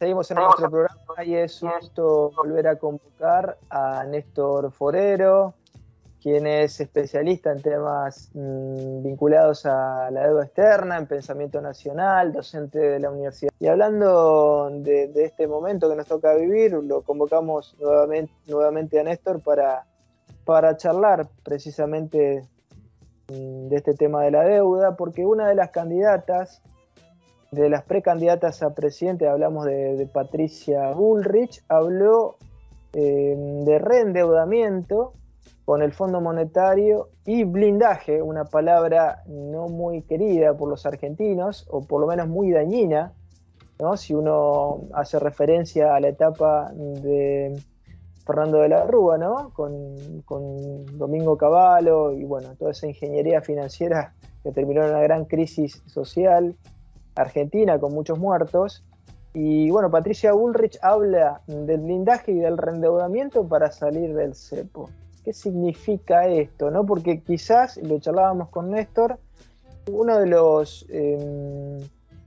Seguimos en nuestro programa y es un gusto volver a convocar a Néstor Forero, quien es especialista en temas vinculados a la deuda externa, en pensamiento nacional, docente de la universidad. Y hablando de este momento que nos toca vivir, lo convocamos nuevamente a Néstor para charlar precisamente de este tema de la deuda, porque una de las candidatas, de las precandidatas a presidente, hablamos de Patricia Bullrich, habló de reendeudamiento con el Fondo Monetario y blindaje, una palabra no muy querida por los argentinos, o por lo menos muy dañina, ¿no? Si uno hace referencia a la etapa de Fernando de la Rúa, ¿no? Con Domingo Cavallo y bueno, toda esa ingeniería financiera que terminó en una gran crisis social argentina con muchos muertos. Y bueno, Patricia Bullrich habla del blindaje y del reendeudamiento para salir del cepo. ¿Qué significa esto, no? Porque quizás, lo charlábamos con Néstor, uno de los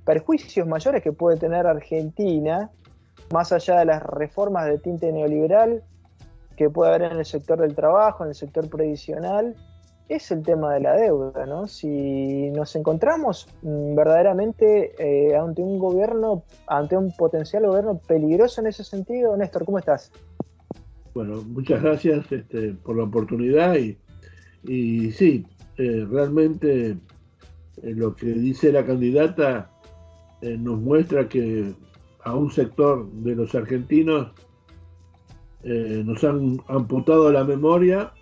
perjuicios mayores que puede tener Argentina, más allá de las reformas de tinte neoliberal que puede haber en el sector del trabajo, en el sector previsional, es el tema de la deuda, ¿no? Si nos encontramos verdaderamente ante un gobierno, ante un potencial gobierno peligroso en ese sentido. Néstor, ¿cómo estás? Bueno, muchas gracias por la oportunidad y sí, realmente lo que dice la candidata nos muestra que a un sector de los argentinos nos han amputado la memoria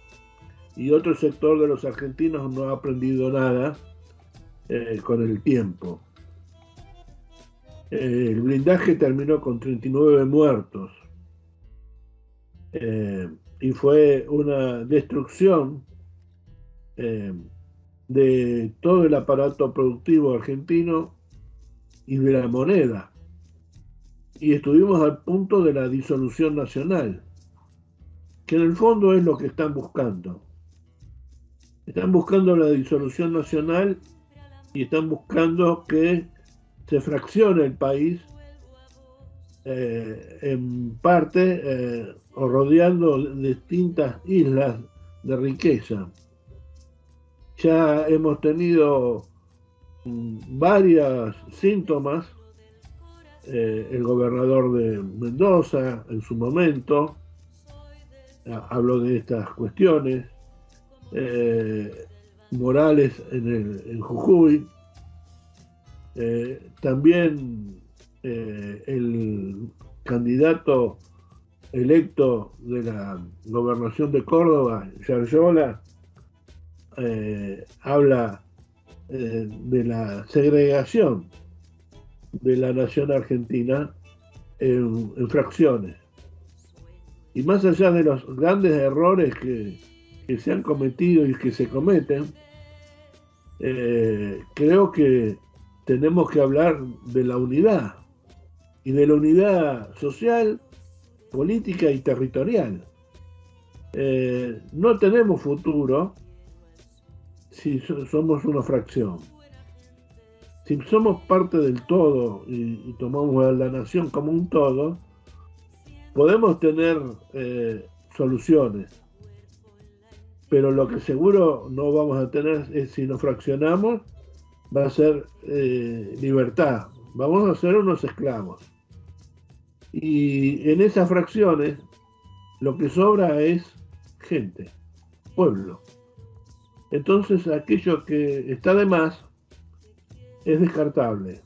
y otro sector de los argentinos no ha aprendido nada con el tiempo. El blindaje terminó con 39 muertos y fue una destrucción de todo el aparato productivo argentino y de la moneda. Y estuvimos al punto de la disolución nacional, que en el fondo es lo que están buscando. Están buscando la disolución nacional y están buscando que se fraccione el país en parte o rodeando distintas islas de riqueza. Ya hemos tenido varios síntomas. El gobernador de Mendoza en su momento habló de estas cuestiones. Morales en Jujuy, también el candidato electo de la gobernación de Córdoba, Yarlora, habla de la segregación de la nación argentina en fracciones. Y más allá de los grandes errores que se han cometido y que se cometen, creo que tenemos que hablar de la unidad, y de la unidad social, política y territorial. No tenemos futuro si somos una fracción. Si somos parte del todo y tomamos a la nación como un todo, podemos tener soluciones. Pero lo que seguro no vamos a tener es, si nos fraccionamos, va a ser libertad. Vamos a ser unos esclavos. Y en esas fracciones lo que sobra es gente, pueblo. Entonces aquello que está de más es descartable.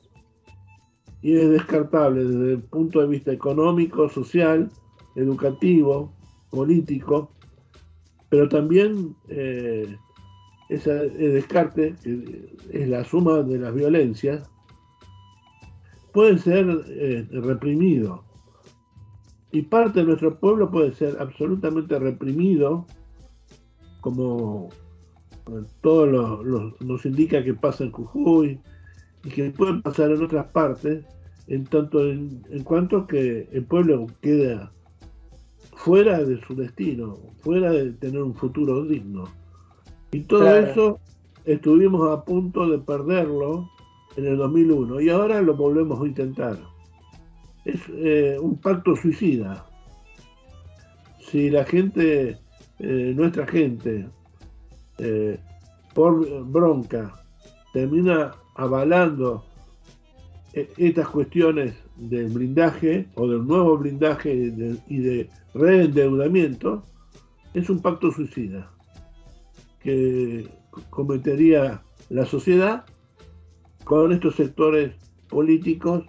Y es descartable desde el punto de vista económico, social, educativo, político, pero también ese descarte, que es la suma de las violencias, puede ser reprimido. Y parte de nuestro pueblo puede ser absolutamente reprimido, como todo nos indica que pasa en Jujuy y que puede pasar en otras partes, en cuanto que el pueblo queda fuera de su destino, fuera de tener un futuro digno. Y todo eso estuvimos a punto de perderlo en el 2001 y ahora lo volvemos a intentar. es un pacto suicida. Si la gente, nuestra gente, por bronca, termina avalando estas cuestiones del blindaje o del nuevo blindaje y de reendeudamiento, es un pacto suicida que cometería la sociedad con estos sectores políticos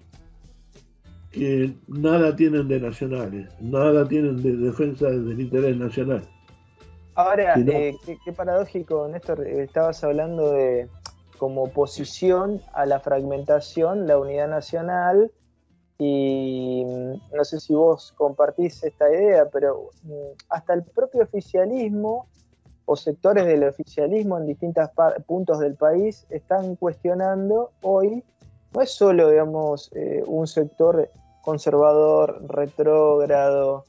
que nada tienen de nacionales, nada tienen de defensa del interés nacional. Ahora, qué paradójico, Néstor, estabas hablando de como oposición a la fragmentación, la unidad nacional, y no sé si vos compartís esta idea, pero hasta el propio oficialismo o sectores del oficialismo en distintos puntos del país están cuestionando hoy, no es solo, digamos, un sector conservador, retrógrado,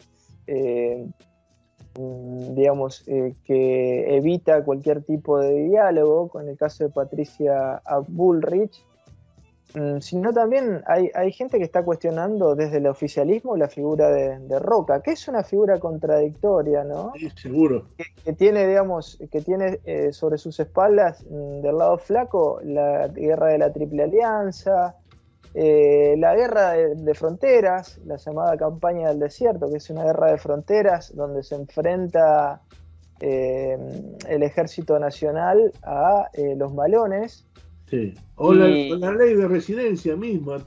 digamos, que evita cualquier tipo de diálogo, con el caso de Patricia Bullrich, sino también hay gente que está cuestionando desde el oficialismo la figura de Roca, que es una figura contradictoria, ¿no? Sí, seguro. Que tiene, digamos, sobre sus espaldas, del lado flaco, la guerra de la Triple Alianza, la guerra de fronteras, la llamada campaña del desierto, que es una guerra de fronteras donde se enfrenta el ejército nacional a los malones. Sí. O la ley de residencia misma.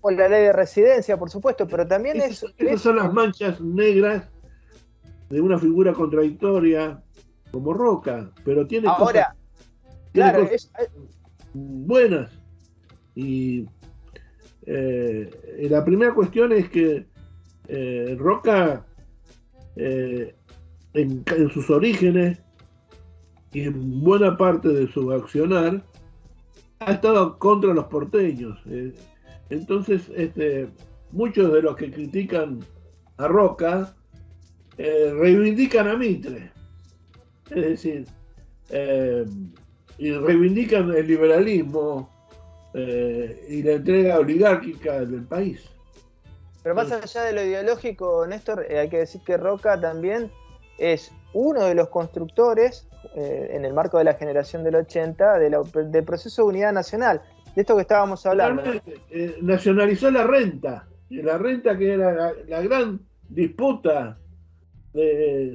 O la ley de residencia, por supuesto, pero también esas son las manchas negras de una figura contradictoria como Roca, pero tiene cosas buenas. Y la primera cuestión es que Roca, en sus orígenes y en buena parte de su accionar, ha estado contra los porteños. Entonces, muchos de los que critican a Roca reivindican a Mitre. Es decir, y reivindican el liberalismo y la entrega oligárquica del país. Pero más allá de lo ideológico, Néstor, hay que decir que Roca también es uno de los constructores, en el marco de la generación del 80, del proceso de unidad nacional, de esto que estábamos hablando. Nacionalizó la renta que era la gran disputa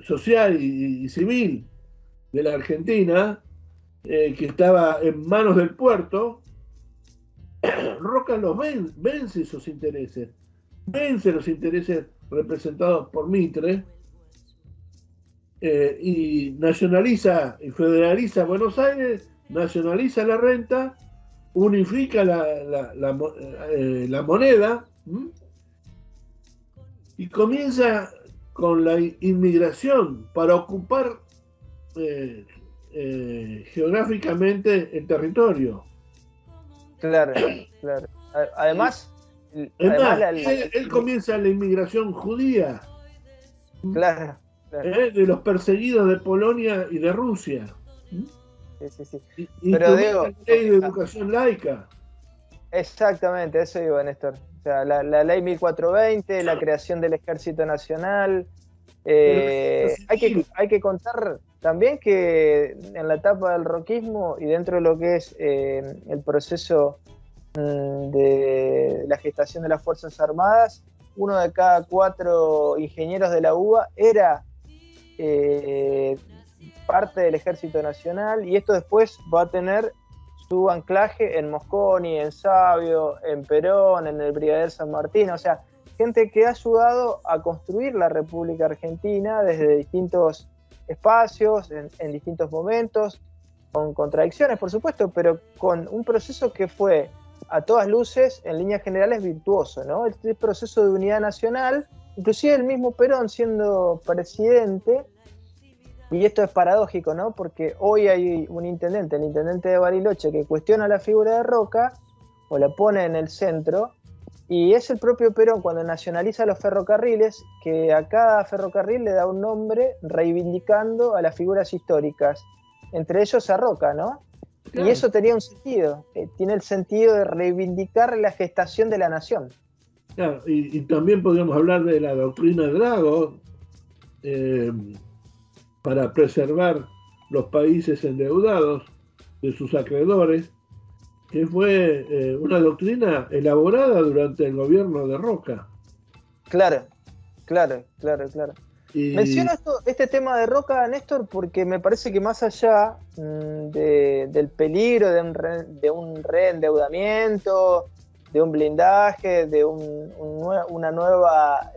social y civil de la Argentina, que estaba en manos del puerto. Roca vence esos intereses, vence los intereses representados por Mitre, y nacionaliza y federaliza Buenos Aires, nacionaliza la renta, unifica la moneda, y comienza con la inmigración para ocupar geográficamente el territorio. Claro, claro. Además, él comienza la inmigración judía. Claro. De los perseguidos de Polonia y de Rusia. Sí. Pero digo, la ley de educación laica. Exactamente, eso digo, Néstor. O sea, la ley 1420, la creación del Ejército Nacional. Hay que contar también que en la etapa del roquismo y dentro de lo que es el proceso de la gestación de las Fuerzas Armadas, 1 de cada 4 ingenieros de la UBA era parte del Ejército Nacional, y esto después va a tener su anclaje en Mosconi, en Savio, en Perón, en el Brigadier San Martín. O sea, gente que ha ayudado a construir la República Argentina desde distintos espacios, en distintos momentos, con contradicciones, por supuesto, pero con un proceso que fue a todas luces, en líneas generales, virtuoso, ¿no? Este proceso de unidad nacional, inclusive el mismo Perón siendo presidente, y esto es paradójico, ¿no? Porque hoy hay un intendente, el intendente de Bariloche, que cuestiona la figura de Roca, o la pone en el centro, y es el propio Perón, cuando nacionaliza los ferrocarriles, que a cada ferrocarril le da un nombre reivindicando a las figuras históricas, entre ellos a Roca, ¿no? Claro. Y eso tenía un sentido, tiene el sentido de reivindicar la gestación de la nación. Claro, y también podríamos hablar de la doctrina Drago, eh, para preservar los países endeudados de sus acreedores, que fue una doctrina elaborada durante el gobierno de Roca. Claro, claro, claro, claro. Y Menciono este tema de Roca, Néstor, porque me parece que más allá del peligro de un reendeudamiento, de un blindaje, de una nueva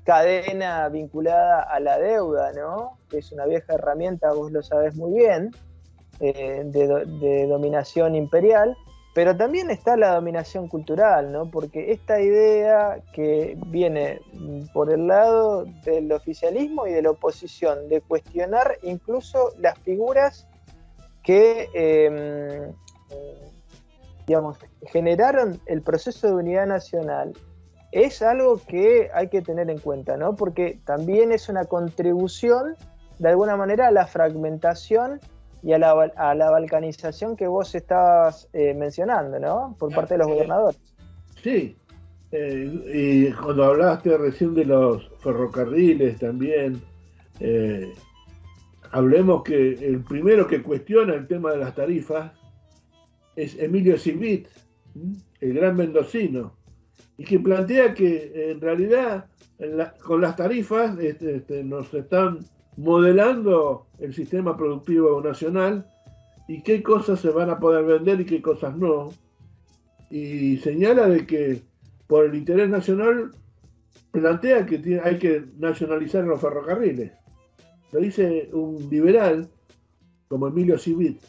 cadena vinculada a la deuda, ¿no? Que es una vieja herramienta, vos lo sabés muy bien, de dominación imperial, pero también está la dominación cultural, ¿no? Porque esta idea que viene por el lado del oficialismo y de la oposición, de cuestionar incluso las figuras que, digamos, generaron el proceso de unidad nacional, es algo que hay que tener en cuenta, ¿no? Porque también es una contribución, de alguna manera, a la fragmentación y a la balcanización que vos estabas mencionando, ¿no? Por parte de los gobernadores. sí, y cuando hablaste recién de los ferrocarriles también, eh, hablemos que el primero que cuestiona el tema de las tarifas es Emilio Silvit, el gran mendocino, y que plantea que en realidad con las tarifas nos están modelando el sistema productivo nacional y qué cosas se van a poder vender y qué cosas no. Y señala de que por el interés nacional plantea que hay que nacionalizar los ferrocarriles. Lo dice un liberal como Emilio Civit.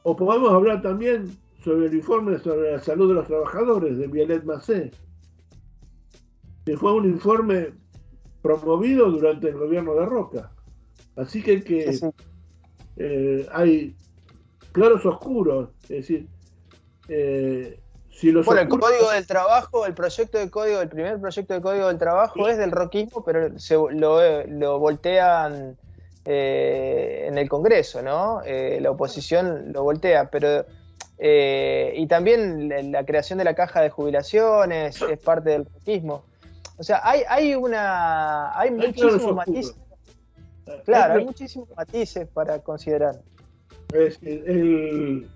O podemos hablar también sobre el informe sobre la salud de los trabajadores de Violet Macé, que fue un informe promovido durante el gobierno de Roca. Así que Sí, sí. hay claros oscuros, es decir, si los Bueno, el oscuros... Código del Trabajo, el primer proyecto de Código del Trabajo es del roquismo, pero lo voltean en el Congreso, ¿no? La oposición lo voltea, pero y también la creación de la caja de jubilaciones es parte del roquismo. O sea, hay muchísimos matices. Claro, hay muchísimos matices para considerar. Es decir,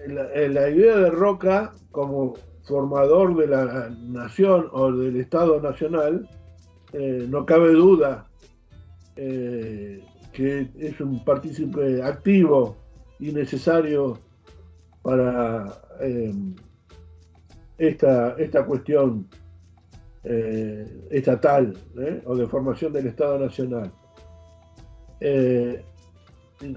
la idea de Roca como formador de la nación o del Estado Nacional, no cabe duda que es un partícipe activo y necesario para esta cuestión estatal, o de formación del Estado Nacional.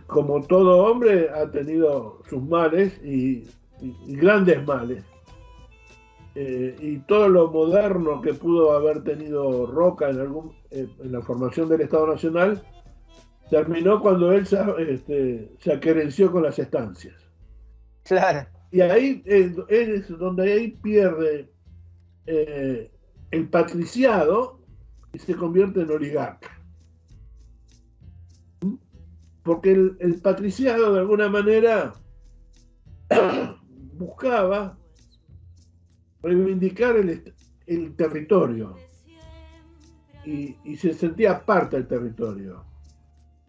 Como todo hombre ha tenido sus males y grandes males. Y todo lo moderno que pudo haber tenido Roca en la formación del Estado Nacional terminó cuando él se aquerenció con las estancias. Claro. Y ahí es donde ahí pierde el patriciado y se convierte en oligarca. Porque el patriciado de alguna manera buscaba reivindicar el territorio y se sentía parte del territorio.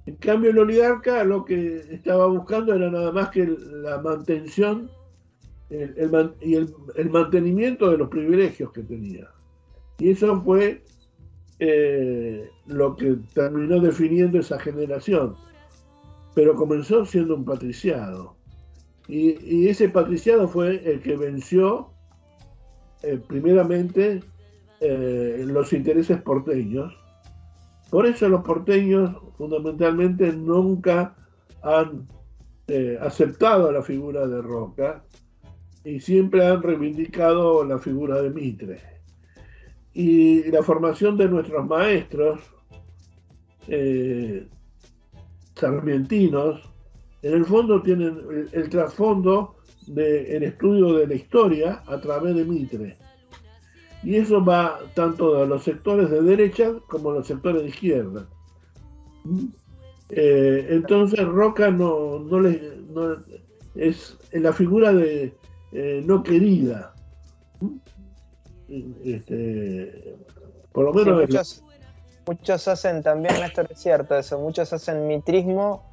En cambio, el oligarca lo que estaba buscando era nada más que la mantención y el mantenimiento de los privilegios que tenía. Y eso fue lo que terminó definiendo esa generación. Pero comenzó siendo un patriciado. Y ese patriciado fue el que venció primeramente los intereses porteños. Por eso los porteños fundamentalmente nunca han aceptado la figura de Roca y siempre han reivindicado la figura de Mitre. Y la formación de nuestros maestros sarmientinos, en el fondo tienen el trasfondo del estudio de la historia a través de Mitre. Y eso va tanto a los sectores de derecha como a los sectores de izquierda. Entonces Roca no es la figura de no querida. por lo Sí, menos... muchos hacen también, Néstor, es cierto eso, muchos hacen mitrismo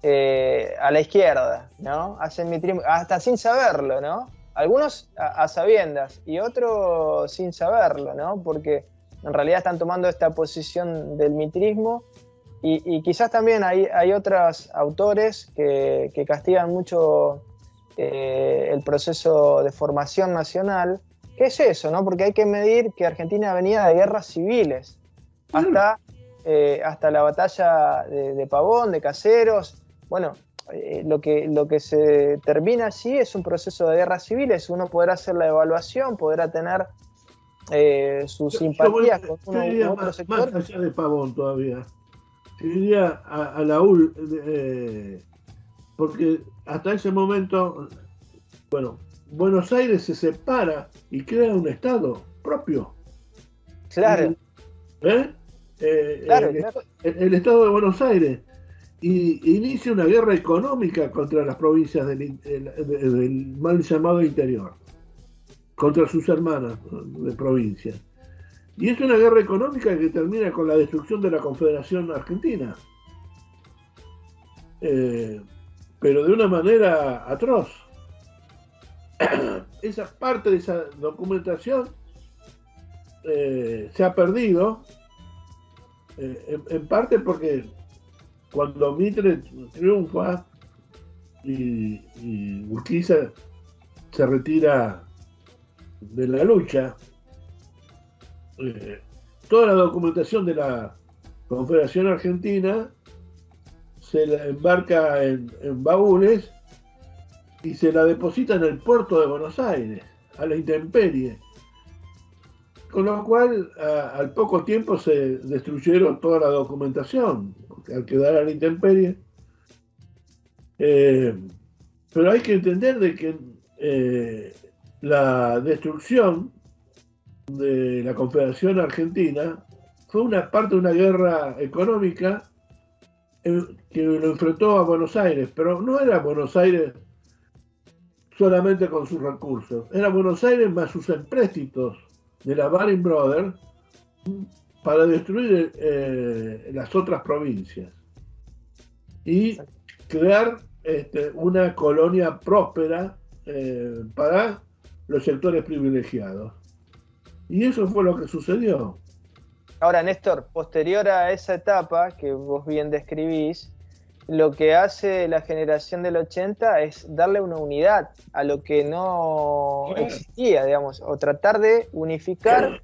a la izquierda, ¿no? Hacen mitrismo, hasta sin saberlo, ¿no? Algunos a sabiendas y otros sin saberlo, ¿no? Porque en realidad están tomando esta posición del mitrismo y quizás también hay otros autores que castigan mucho el proceso de formación nacional. ¿Qué es eso, no? Porque hay que medir que Argentina venía de guerras civiles hasta la batalla de Pavón, de Caseros. Bueno, lo que se termina allí es un proceso de guerras civiles. Uno podrá hacer la evaluación, podrá tener sus simpatías con uno u otro sector. Más allá de Pavón todavía. Yo diría a la UL, porque hasta ese momento, bueno, Buenos Aires se separa y crea un estado propio. Claro. Claro. Claro. El estado de Buenos Aires y inicia una guerra económica contra las provincias del mal llamado interior, contra sus hermanas de provincia. Y es una guerra económica que termina con la destrucción de la Confederación Argentina. Pero de una manera atroz. Esa parte de esa documentación se ha perdido, en parte porque cuando Mitre triunfa y Urquiza se retira de la lucha, toda la documentación de la Confederación Argentina se la embarca en baúles y se la deposita en el puerto de Buenos Aires, a la intemperie. Con lo cual, al poco tiempo se destruyeron toda la documentación, porque al quedar a la intemperie. Pero hay que entender de que la destrucción de la Confederación Argentina fue una parte de una guerra económica que lo enfrentó a Buenos Aires, pero no era Buenos Aires solamente con sus recursos, era Buenos Aires más sus empréstitos de la Baring Brothers para destruir las otras provincias y crear una colonia próspera para los sectores privilegiados. Y eso fue lo que sucedió. Ahora, Néstor, posterior a esa etapa que vos bien describís, lo que hace la generación del 80 es darle una unidad a lo que no existía, digamos, o tratar de unificar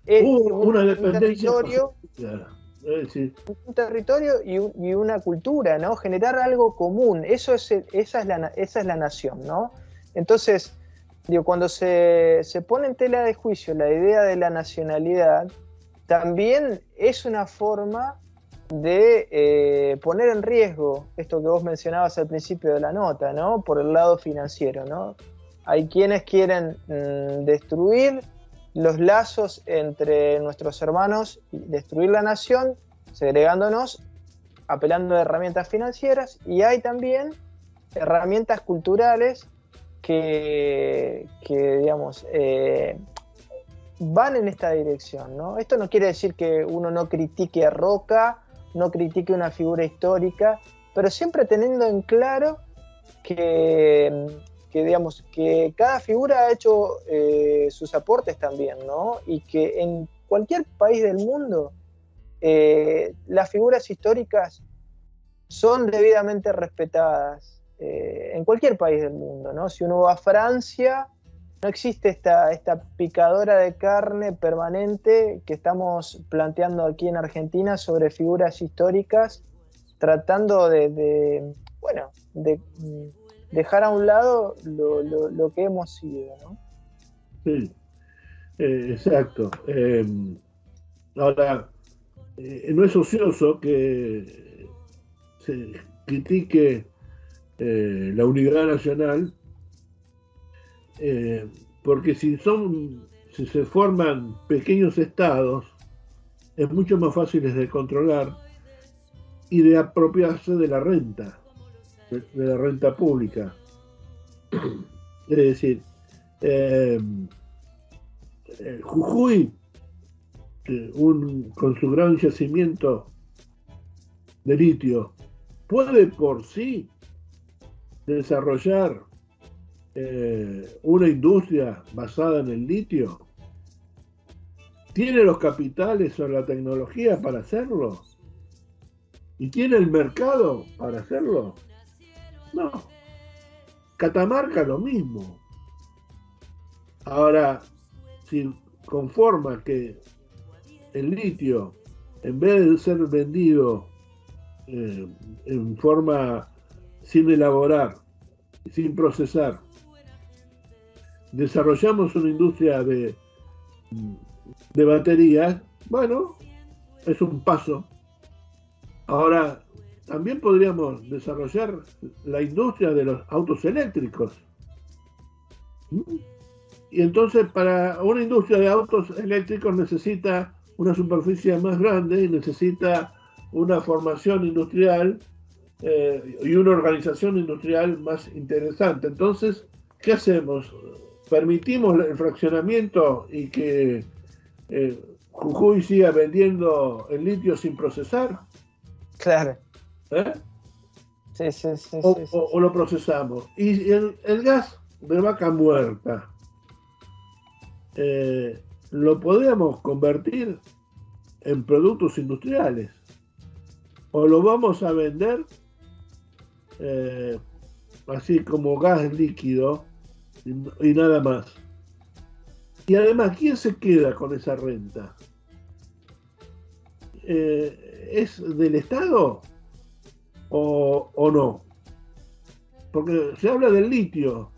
una dependencia un territorio y una cultura, ¿no? Generar algo común, esa es la nación, ¿no? Entonces, digo, cuando se pone en tela de juicio la idea de la nacionalidad, también es una forma de poner en riesgo esto que vos mencionabas al principio de la nota, ¿no? Por el lado financiero, ¿no? Hay quienes quieren destruir los lazos entre nuestros hermanos y destruir la nación, segregándonos, apelando a herramientas financieras, y hay también herramientas culturales que digamos, van en esta dirección, ¿no? Esto no quiere decir que uno no critique a Roca, no critique una figura histórica, pero siempre teniendo en claro que digamos, que cada figura ha hecho sus aportes también, ¿no? Y que en cualquier país del mundo las figuras históricas son debidamente respetadas, en cualquier país del mundo, ¿no? Si uno va a Francia, no existe esta picadora de carne permanente que estamos planteando aquí en Argentina sobre figuras históricas, tratando de dejar a un lado lo que hemos sido, ¿no? Sí, exacto. Ahora, no es ocioso que se critique la unidad nacional, porque si se forman pequeños estados, es mucho más fácil de controlar y de apropiarse de la renta pública. Es decir, Jujuy, con su gran yacimiento de litio, puede por sí desarrollar una industria basada en el litio. ¿Tiene los capitales o la tecnología para hacerlo? ¿Y tiene el mercado para hacerlo? No. Catamarca lo mismo. Ahora, si conforma que el litio, en vez de ser vendido en forma sin elaborar, sin procesar, desarrollamos una industria de baterías, bueno, es un paso. Ahora, también podríamos desarrollar la industria de los autos eléctricos. Y entonces, para una industria de autos eléctricos necesita una superficie más grande y necesita una formación industrial y una organización industrial más interesante. Entonces, ¿qué hacemos? ¿Permitimos el fraccionamiento y que Jujuy siga vendiendo el litio sin procesar? Claro. ¿Eh? Sí, sí, sí, o lo procesamos. Y el gas de vaca muerta, lo podemos convertir en productos industriales o lo vamos a vender así como gas líquido y nada más. Y además, ¿quién se queda con esa renta? ¿Es del Estado o no? Porque se habla del litio,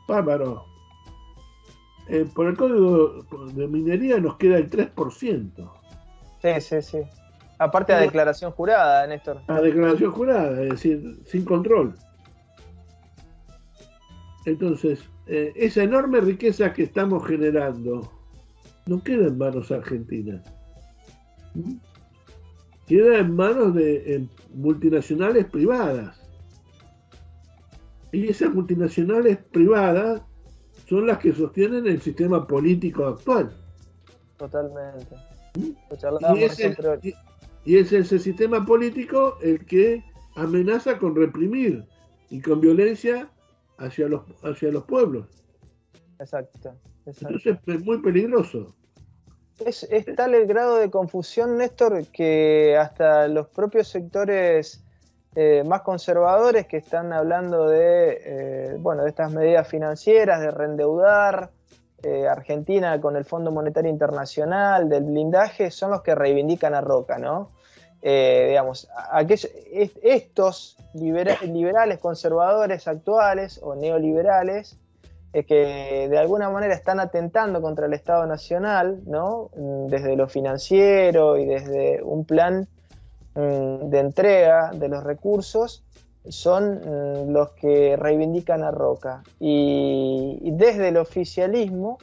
bárbaro. Por el código de minería nos queda el 3%. Sí, sí, sí. Aparte a declaración jurada, Néstor. A declaración jurada, es decir, sin control. Entonces, esa enorme riqueza que estamos generando no queda en manos argentinas. Queda en manos de multinacionales privadas. Y esas multinacionales privadas son las que sostienen el sistema político actual. Totalmente. Y es ese sistema político el que amenaza con reprimir y con violencia hacia los pueblos. Exacto. Entonces es muy peligroso. Es tal el grado de confusión, Néstor, que hasta los propios sectores más conservadores que están hablando de estas medidas financieras, de reendeudar Argentina con el Fondo Monetario Internacional, del blindaje, son los que reivindican a Roca, ¿no? Estos liberales conservadores actuales o neoliberales que de alguna manera están atentando contra el Estado Nacional, ¿no? Desde lo financiero y desde un plan de entrega de los recursos, son los que reivindican a Roca. Y desde el oficialismo,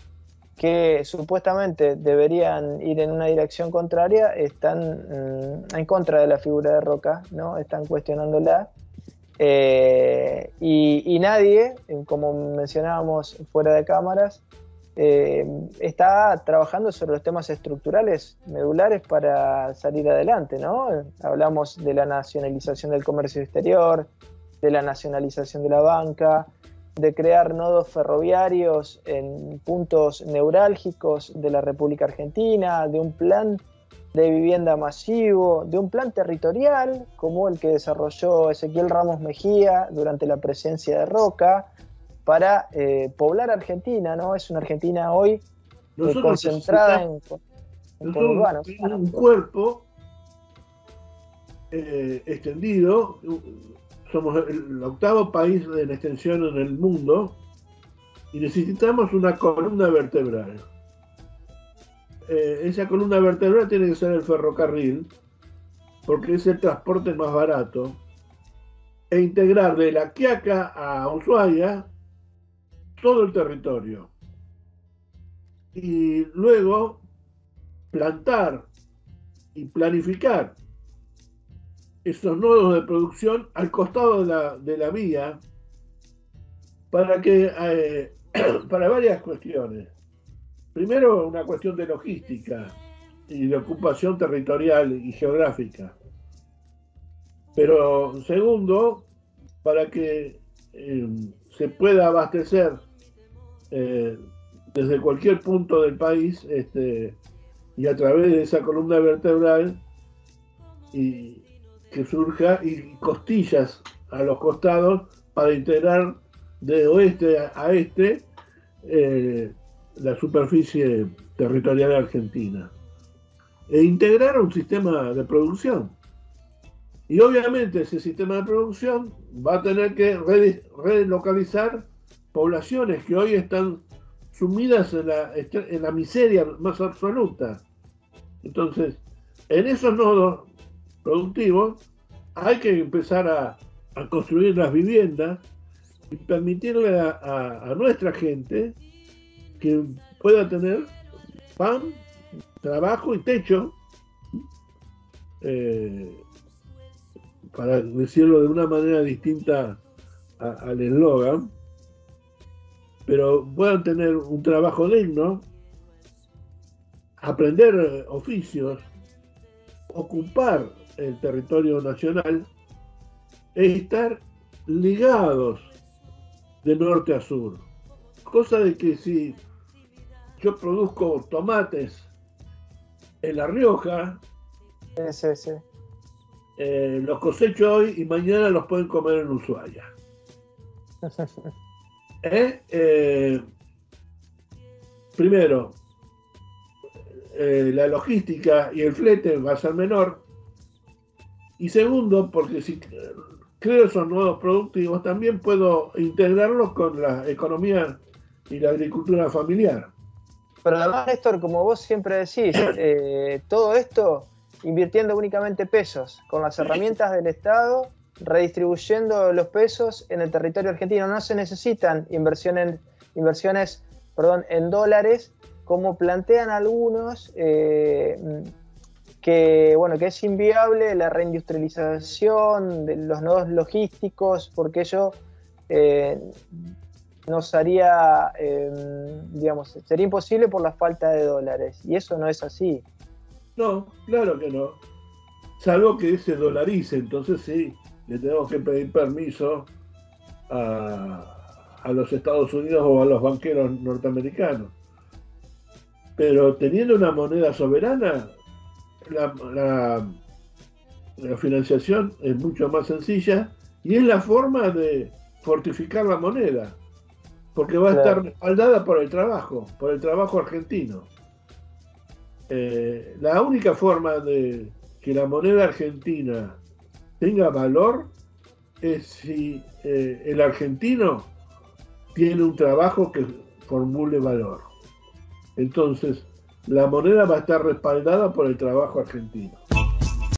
que supuestamente deberían ir en una dirección contraria, están en contra de la figura de Roca, ¿no? Están cuestionándola. Y nadie, como mencionábamos fuera de cámaras, está trabajando sobre los temas estructurales medulares para salir adelante, ¿no? Hablamos de la nacionalización del comercio exterior, de la nacionalización de la banca, de crear nodos ferroviarios en puntos neurálgicos de la República Argentina, de un plan de vivienda masivo, de un plan territorial como el que desarrolló Ezequiel Ramos Mejía durante la presidencia de Roca para poblar Argentina, ¿no? Es una Argentina hoy concentrada en conurbanos. Un cuerpo extendido. Somos el octavo país en extensión en el mundo y necesitamos una columna vertebral. Esa columna vertebral tiene que ser el ferrocarril, porque es el transporte más barato, e integrar de La Quiaca a Ushuaia todo el territorio. Y luego plantar y planificar esos nodos de producción al costado de la vía para varias cuestiones. primero, una cuestión de logística y de ocupación territorial y geográfica. Pero segundo, para que se pueda abastecer desde cualquier punto del país y a través de esa columna vertebral y que surja y costillas a los costados para integrar de oeste a este la superficie territorial argentina e integrar un sistema de producción. Y obviamente ese sistema de producción va a tener que relocalizar poblaciones que hoy están sumidas en la miseria más absoluta. Entonces, en esos nodos productivos hay que empezar a construir las viviendas y permitirle a nuestra gente que pueda tener pan, trabajo y techo, para decirlo de una manera distinta al eslogan, pero puedan tener un trabajo digno, aprender oficios, ocupar el territorio nacional e estar ligados de norte a sur. Cosa de que si yo produzco tomates en La Rioja, Sí. Los cosecho hoy y mañana los pueden comer en Ushuaia. Primero, la logística y el flete va a ser menor. Y segundo, porque si creo esos nuevos productivos, también puedo integrarlos con la economía y la agricultura familiar. Pero además, Néstor, como vos siempre decís, todo esto invirtiendo únicamente pesos, con las herramientas del Estado, redistribuyendo los pesos en el territorio argentino. No se necesitan inversiones en dólares, como plantean algunos, que es inviable la reindustrialización de los nodos logísticos, porque ello nos haría, sería imposible por la falta de dólares, y eso no es así. No, claro que no. Salvo que se dolarice, entonces sí, le tenemos que pedir permiso a los Estados Unidos o a los banqueros norteamericanos. Pero teniendo una moneda soberana, la financiación es mucho más sencilla y es la forma de fortificar la moneda, porque va a estar respaldada por el trabajo argentino. La única forma de que la moneda argentina tenga valor es si el argentino tiene un trabajo que formule valor. Entonces, la moneda va a estar respaldada por el trabajo argentino.